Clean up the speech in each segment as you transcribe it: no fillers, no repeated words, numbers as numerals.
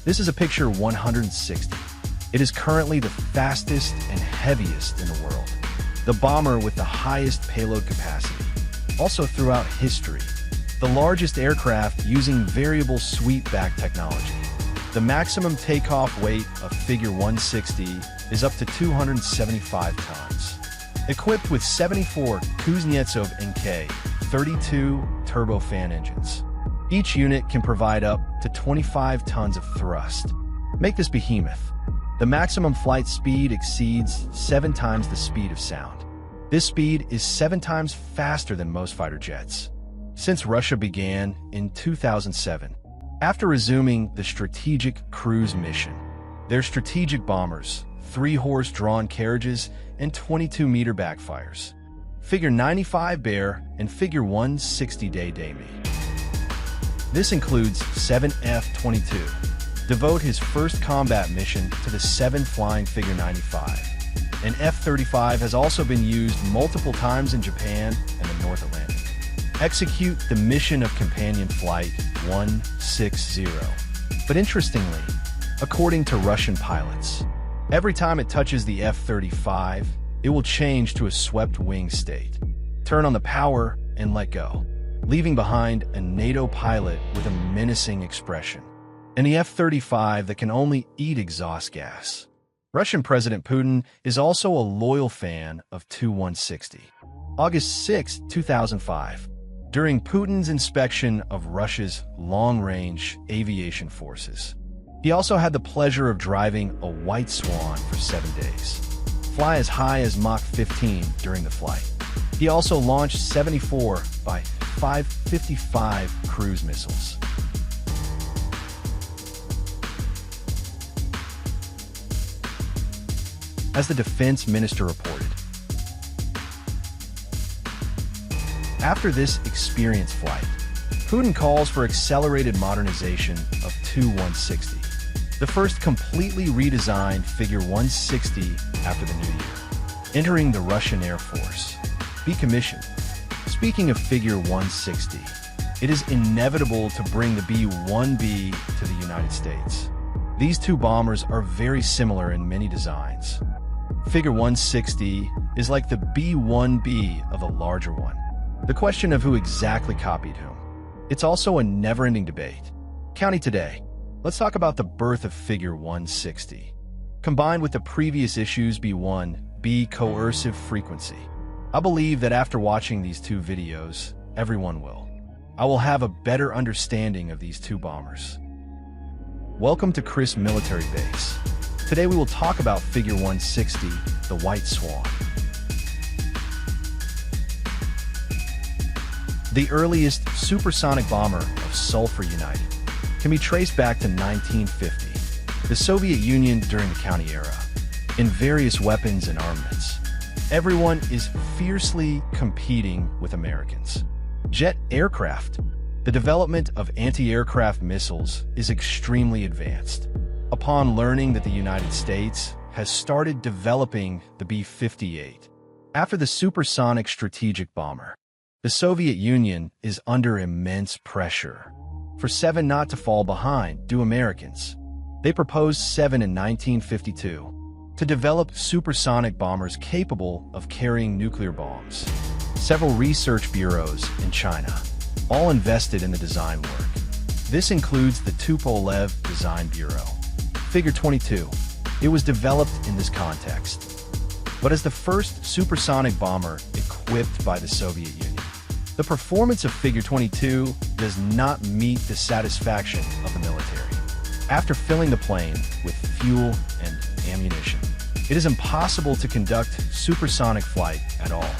This is a picture 160. It is currently the fastest and heaviest in the world. The bomber with the highest payload capacity. Also throughout history, the largest aircraft using variable sweepback technology. The maximum takeoff weight of Figure 160 is up to 275 tons. Equipped with 74 Kuznetsov NK 32 turbofan engines. Each unit can provide up to 25 tons of thrust. Make this behemoth. The maximum flight speed exceeds 7 times the speed of sound. This speed is 7 times faster than most fighter jets. Since Russia began in 2007, after resuming the strategic cruise mission, their strategic bombers, 3 horse-drawn carriages, and 22-meter backfires. Figure 95 Bear and Figure 160 Day-Me. This includes 7 F-22. Devote his first combat mission to the 7 flying Figure 95. An F-35 has also been used multiple times in Japan and the North Atlantic. Execute the mission of Companion Flight 160. But interestingly, according to Russian pilots, every time it touches the F-35, it will change to a swept wing state. Turn on the power and let go, leaving behind a NATO pilot with a menacing expression. And the F-35 that can only eat exhaust gas. Russian President Putin is also a loyal fan of Tu-160. August 6, 2005. During Putin's inspection of Russia's long-range aviation forces. He also had the pleasure of driving a white Swan for 7 days. Fly as high as Mach 15 during the flight. He also launched 74 by 555 cruise missiles. As the defense minister reported, after this experienced flight, Putin calls for accelerated modernization of Tu-160, the first completely redesigned Figure 160 after the new year, entering the Russian Air Force. Be commissioned. Speaking of Figure 160, it is inevitable to bring the B-1B to the United States. These two bombers are very similar in many designs. Figure 160 is like the B-1B of a larger one. The question of who exactly copied whom. It's also a never-ending debate. County Today. Let's talk about the birth of Figure 160. Combined with the previous issues B-1B coercive frequency. I believe that after watching these two videos, everyone will. I will have a better understanding of these two bombers. Welcome to Chris Military Base. Today we will talk about Figure 160, the White Swan. The earliest supersonic bomber of Sulphur United can be traced back to 1950, the Soviet Union during the County era, in various weapons and armaments. Everyone is fiercely competing with Americans. Jet aircraft. The development of anti-aircraft missiles is extremely advanced. Upon learning that the United States has started developing the B-58, after the supersonic strategic bomber, the Soviet Union is under immense pressure. For 7 not to fall behind, do Americans. They proposed 7 in 1952 to develop supersonic bombers capable of carrying nuclear bombs. Several research bureaus in China all invested in the design work. This includes the Tupolev Design Bureau. Figure 22. It was developed in this context, but as the first supersonic bomber equipped by the Soviet Union. The performance of Figure 22 does not meet the satisfaction of the military. After filling the plane with fuel and ammunition, it is impossible to conduct supersonic flight at all.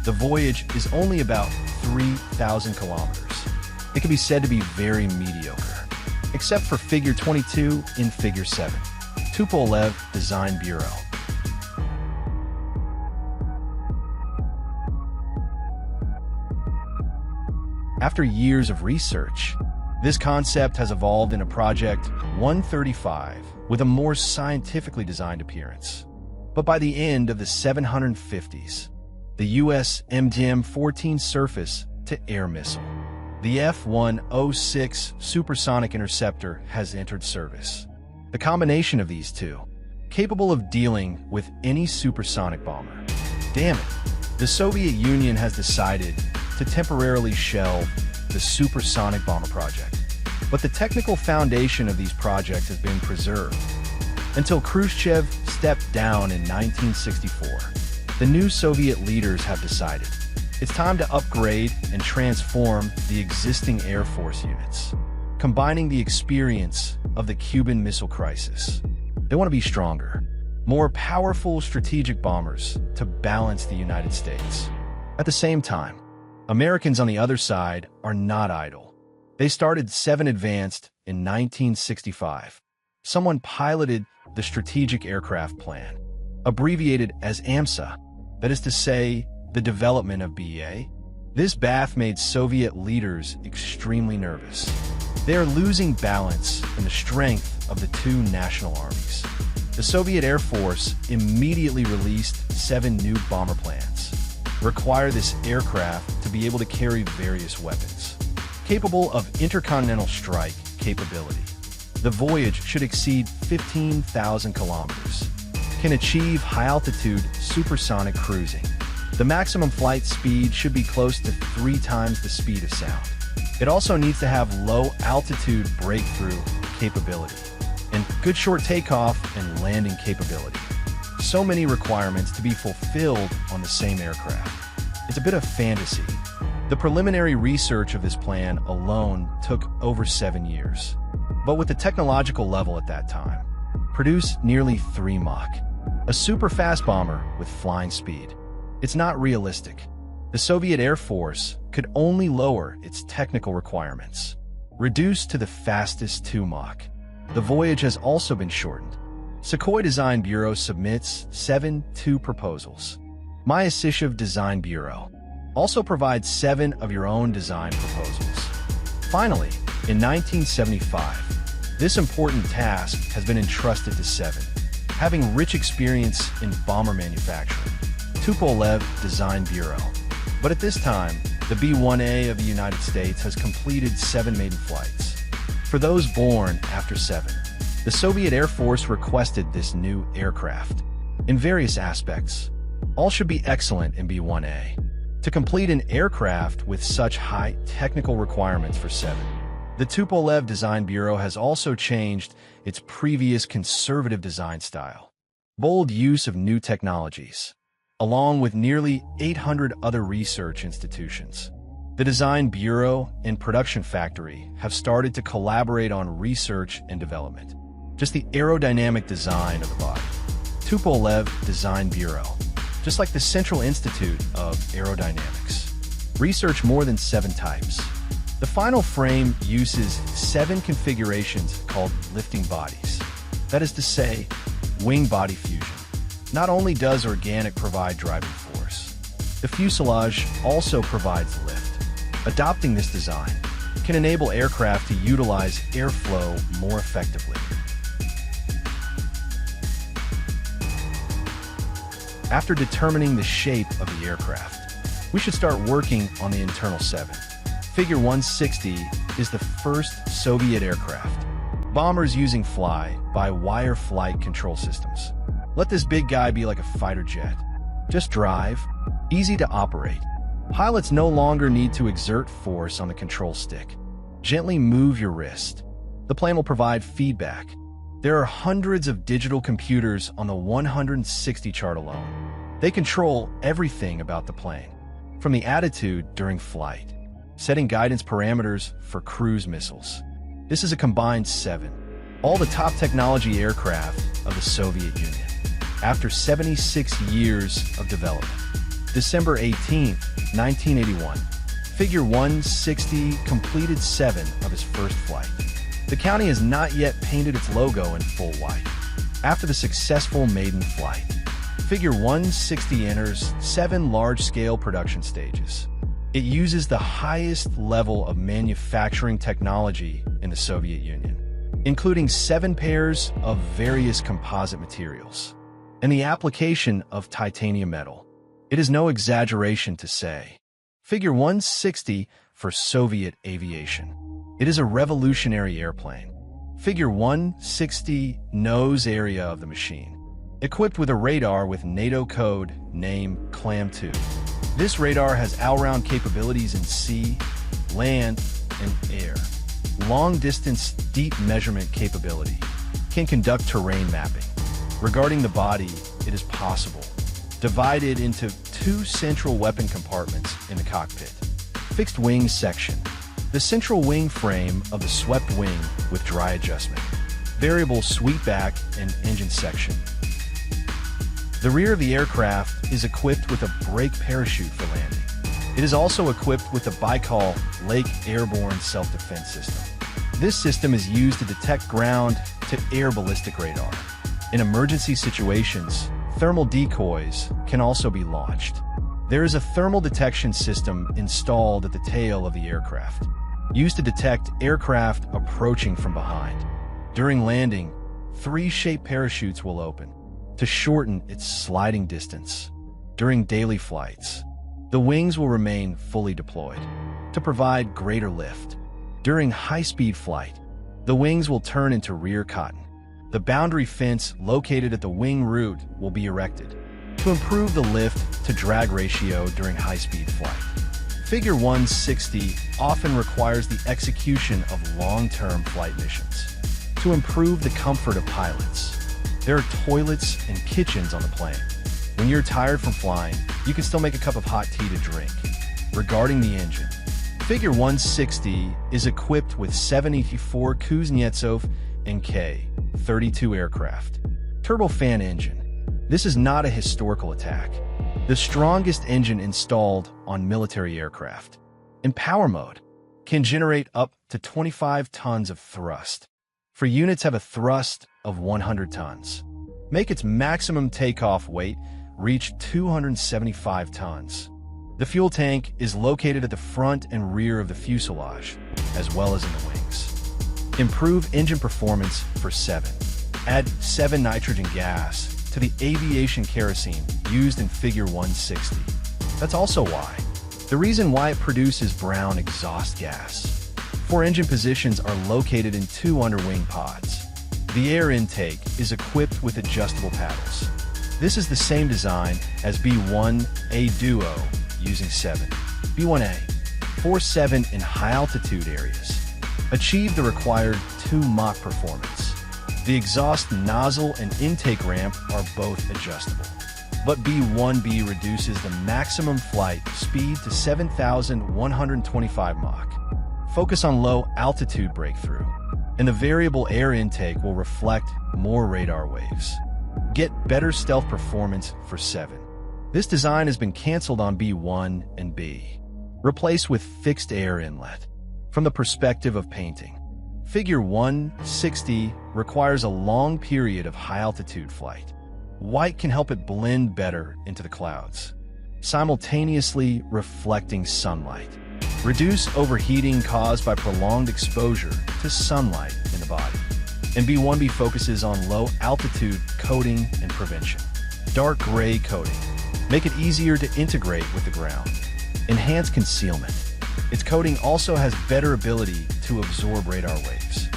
The voyage is only about 3,000 kilometers. It can be said to be very mediocre, except for Figure 22 in Figure 7. Tupolev Design Bureau. After years of research, this concept has evolved into Project 135 with a more scientifically designed appearance. But by the end of the 750s, the U.S. MDM-14 surface-to-air missile, the F-106 supersonic interceptor, has entered service. The combination of these two, capable of dealing with any supersonic bomber. Damn it, the Soviet Union has decided to temporarily shelve the supersonic bomber project. But the technical foundation of these projects has been preserved. Until Khrushchev stepped down in 1964, the new Soviet leaders have decided it's time to upgrade and transform the existing Air Force units, combining the experience of the Cuban Missile Crisis. They want to be stronger, more powerful strategic bombers to balance the United States. At the same time, Americans on the other side are not idle. They started 7 Advanced in 1965. Someone piloted the Strategic Aircraft Plan, abbreviated as AMSA, that is to say, the development of BA. This BAF made Soviet leaders extremely nervous. They are losing balance in the strength of the two national armies. The Soviet Air Force immediately released 7 new bomber plans, require this aircraft to be able to carry various weapons, capable of intercontinental strike capability. The voyage should exceed 15,000 kilometers, can achieve high-altitude supersonic cruising. The maximum flight speed should be close to 3 times the speed of sound. It also needs to have low-altitude breakthrough capability and good short takeoff and landing capability. So many requirements to be fulfilled on the same aircraft. It's a bit of fantasy. The preliminary research of this plan alone took over 7 years. But with the technological level at that time, produced nearly 3 Mach, a super-fast bomber with flying speed. It's not realistic. The Soviet Air Force could only lower its technical requirements, reduced to the fastest 2 Mach. The voyage has also been shortened. Sukhoi Design Bureau submits 7 proposals. Myasishchev Design Bureau also provides 7 of your own design proposals. Finally, in 1975, this important task has been entrusted to 7, having rich experience in bomber manufacturing, Tupolev Design Bureau. But at this time, the B-1A of the United States has completed 7 maiden flights. For those born after 7, the Soviet Air Force requested this new aircraft. In various aspects, all should be excellent in B-1A. To complete an aircraft with such high technical requirements for 7, the Tupolev Design Bureau has also changed its previous conservative design style. Bold use of new technologies, along with nearly 800 other research institutions. The Design Bureau and Production Factory have started to collaborate on research and development. Just the aerodynamic design of the body. Tupolev Design Bureau, just like the Central Institute of Aerodynamics, research more than 7 types. The final frame uses 7 configurations called lifting bodies. That is to say, wing body fusion. Not only does organic provide driving force, the fuselage also provides lift. Adopting this design can enable aircraft to utilize airflow more effectively. After determining the shape of the aircraft, we should start working on the internal 7. Figure 160 is the first Soviet aircraft. Bombers using fly-by-wire flight control systems. Let this big guy be like a fighter jet. Just drive, easy to operate. Pilots no longer need to exert force on the control stick. Gently move your wrist. The plane will provide feedback. There are hundreds of digital computers on the 160 chart alone. They control everything about the plane, from the attitude during flight, setting guidance parameters for cruise missiles. This is a combined 7. All the top technology aircraft of the Soviet Union. After 76 years of development. December 18, 1981, Figure 160 completed 7 of his first flight. The county has not yet painted its logo in full white. After the successful maiden flight, Figure 160 enters 7 large-scale production stages. It uses the highest level of manufacturing technology in the Soviet Union, including 7 pairs of various composite materials, and the application of titanium metal. It is no exaggeration to say, Figure 160 for Soviet aviation. It is a revolutionary airplane. Figure 160 nose area of the machine, equipped with a radar with NATO code name CLAM-2. This radar has all-round capabilities in sea, land, and air. Long-distance deep measurement capability, can conduct terrain mapping. Regarding the body, it is possible. Divided into two central weapon compartments in the cockpit. Fixed wing section. The central wing frame of the swept wing with dry adjustment. Variable sweepback and engine section. The rear of the aircraft is equipped with a brake parachute for landing. It is also equipped with the Baikal Lake Airborne Self-Defense System. This system is used to detect ground-to-air ballistic radar. In emergency situations, thermal decoys can also be launched. There is a thermal detection system installed at the tail of the aircraft, used to detect aircraft approaching from behind. During landing, 3 shaped parachutes will open to shorten its sliding distance. During daily flights, the wings will remain fully deployed to provide greater lift. During high-speed flight, the wings will turn into rear cotton. The boundary fence located at the wing root will be erected to improve the lift-to-drag ratio during high-speed flight. Figure 160 often requires the execution of long-term flight missions to improve the comfort of pilots. There are toilets and kitchens on the plane. When you're tired from flying, you can still make a cup of hot tea to drink. Regarding the engine, Figure 160 is equipped with 74 Kuznetsov and K-32 aircraft. Turbofan engine. This is not a historical attack. The strongest engine installed on military aircraft. In power mode, can generate up to 25 tons of thrust. For units have a thrust of 100 tons. Make its maximum takeoff weight reach 275 tons. The fuel tank is located at the front and rear of the fuselage, as well as in the wings. Improve engine performance for 7. Add 7 nitrogen gas to the aviation kerosene used in Figure 160. That's also why. The reason why it produces brown exhaust gas. 4 engine positions are located in 2 underwing pods. The air intake is equipped with adjustable paddles. This is the same design as B-1A Duo using 7. B-1A, 4-7 in high-altitude areas. Achieve the required 2 Mach performance. The exhaust nozzle and intake ramp are both adjustable. But B-1B reduces the maximum flight speed to 7,125 Mach. Focus on low-altitude breakthrough, and the variable air intake will reflect more radar waves. Get better stealth performance for 7. This design has been canceled on B-1 and B, replaced with fixed air inlet. From the perspective of painting, Figure 160 requires a long period of high-altitude flight. White can help it blend better into the clouds, simultaneously reflecting sunlight. Reduce overheating caused by prolonged exposure to sunlight in the body. And B-1B focuses on low-altitude coating and prevention. Dark gray coating. Make it easier to integrate with the ground. Enhance concealment. Its coating also has better ability to absorb radar waves.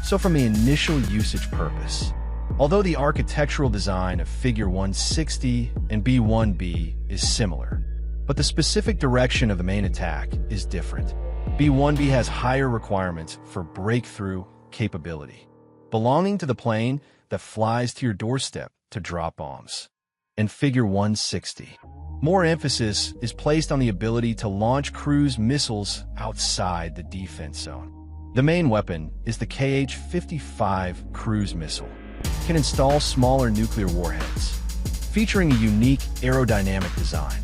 So from the initial usage purpose, although the architectural design of Figure 160 and B-1B is similar, but the specific direction of the main attack is different. B-1B has higher requirements for breakthrough capability, belonging to the plane that flies to your doorstep to drop bombs. In Figure 160, more emphasis is placed on the ability to launch cruise missiles outside the defense zone. The main weapon is the KH-55 cruise missile. It can install smaller nuclear warheads, featuring a unique aerodynamic design.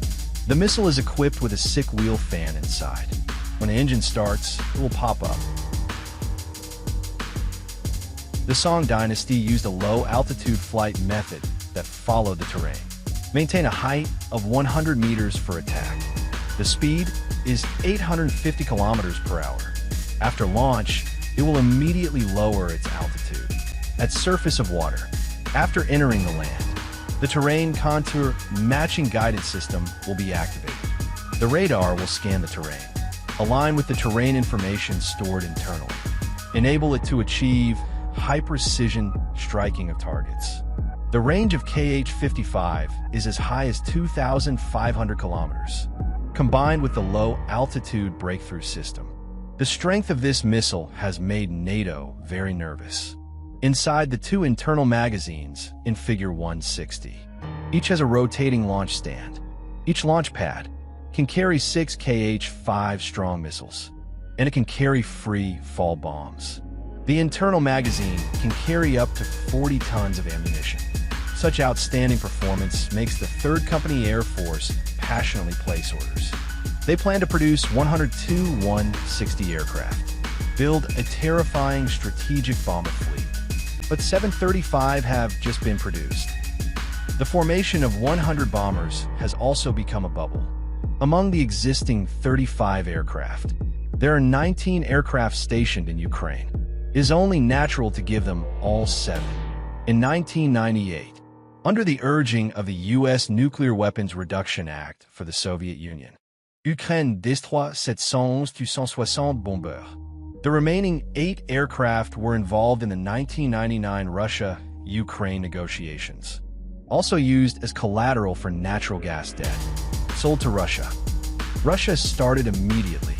The missile is equipped with a sick wheel fan inside. When the engine starts, it will pop up. The Song dynasty used a low-altitude flight method that followed the terrain. Maintain a height of 100 meters for attack. The speed is 850 kilometers per hour. After launch, it will immediately lower its altitude. At surface of water, after entering the land, the terrain contour matching guidance system will be activated. The radar will scan the terrain, align with the terrain information stored internally, enable it to achieve high-precision striking of targets. The range of KH-55 is as high as 2,500 kilometers, combined with the low-altitude breakthrough system. The strength of this missile has made NATO very nervous. Inside the two internal magazines in Figure 160, each has a rotating launch stand. Each launch pad can carry 6 KH-5 strong missiles, and it can carry free fall bombs. The internal magazine can carry up to 40 tons of ammunition. Such outstanding performance makes the 3rd Company Air Force passionately place orders. They plan to produce 100 Tu-160 aircraft, build a terrifying strategic bomber fleet. But 735 have just been produced. The formation of 100 bombers has also become a bubble. Among the existing 35 aircraft, there are 19 aircraft stationed in Ukraine. It is only natural to give them all 7. In 1998, under the urging of the U.S. Nuclear Weapons Reduction Act for the Soviet Union, Ukraine destroie 711 Tu-160 bombeurs. The remaining 8 aircraft were involved in the 1999 Russia-Ukraine negotiations, also used as collateral for natural gas debt, sold to Russia. Russia started immediately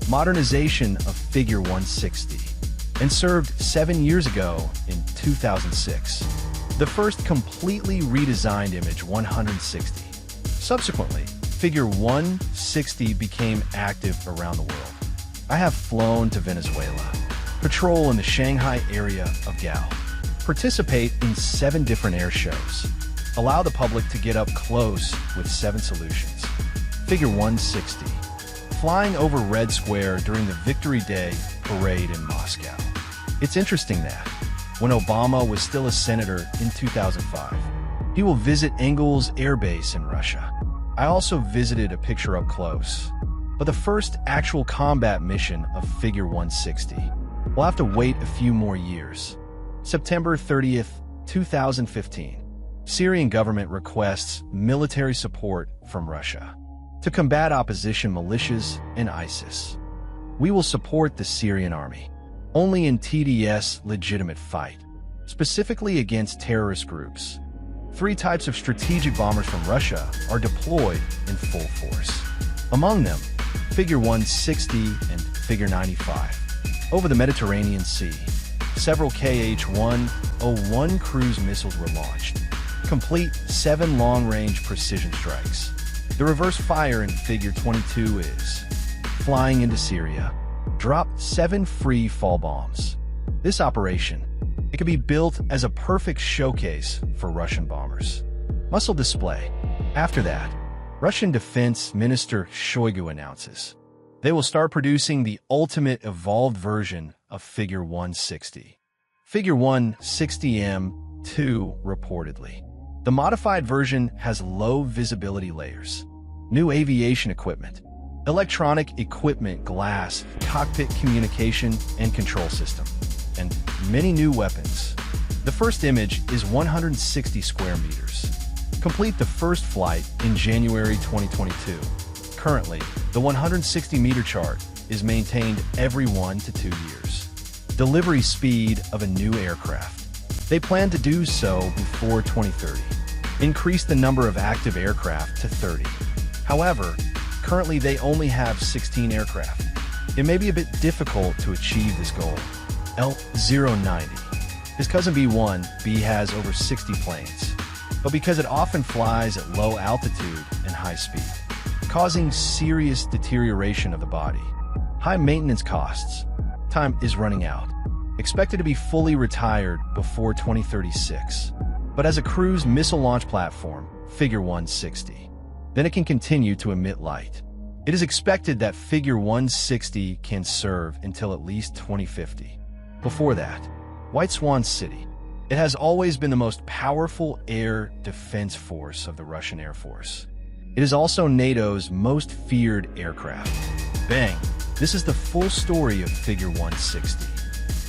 modernization of Figure 160 and served 7 years ago in 2006. The first completely redesigned image 160. Subsequently, Figure 160 became active around the world. I have flown to Venezuela, patrol in the Shanghai area of Gao, participate in 7 different air shows, allow the public to get up close with 7 solutions. Figure 160, flying over Red Square during the Victory Day parade in Moscow. It's interesting that, when Obama was still a senator in 2005, he will visit Engels Air Base in Russia. I also visited a picture up close, but the first actual combat mission of Figure 160 will have to wait a few more years. September 30th, 2015, Syrian government requests military support from Russia to combat opposition militias and ISIS. We will support the Syrian army only in TDS legitimate fight, specifically against terrorist groups. 3 types of strategic bombers from Russia are deployed in full force. Among them, Figure 160 and Figure 95. Over the Mediterranean Sea, several KH-101 cruise missiles were launched, complete 7 long-range precision strikes. The reverse fire in Figure 22 is, flying into Syria, drop 7 free fall bombs. This operation, it can be built as a perfect showcase for Russian bombers. Muscle display. After that, Russian Defense Minister Shoigu announces they will start producing the ultimate evolved version of Figure 160. Figure 160M2 reportedly. The modified version has low visibility layers, new aviation equipment, electronic equipment, glass, cockpit communication and control system, and many new weapons. The first image is 160 square meters. Complete the first flight in January 2022. Currently, the 160-meter chart is maintained every 1 to 2 years. Delivery speed of a new aircraft. They plan to do so before 2030. Increase the number of active aircraft to 30. However, currently they only have 16 aircraft. It may be a bit difficult to achieve this goal. L090. His cousin B1B has over 60 planes, but because it often flies at low altitude and high speed, causing serious deterioration of the body. High maintenance costs. Time is running out. Expected to be fully retired before 2036. But as a cruise missile launch platform, Figure 160, then it can continue to emit light. It is expected that Figure 160 can serve until at least 2050. Before that, White Swan City. It has always been the most powerful air defense force of the Russian Air Force. It is also NATO's most feared aircraft. Bang! This is the full story of Figure 160.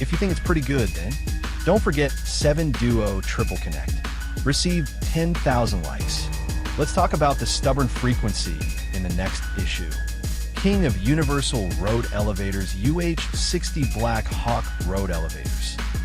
If you think it's pretty good, then don't forget 7 Duo Triple Connect. Received 10,000 likes. Let's talk about the stubborn frequency in the next issue. King of Universal Road Elevators, Tu-160 Black Hawk Road Elevators.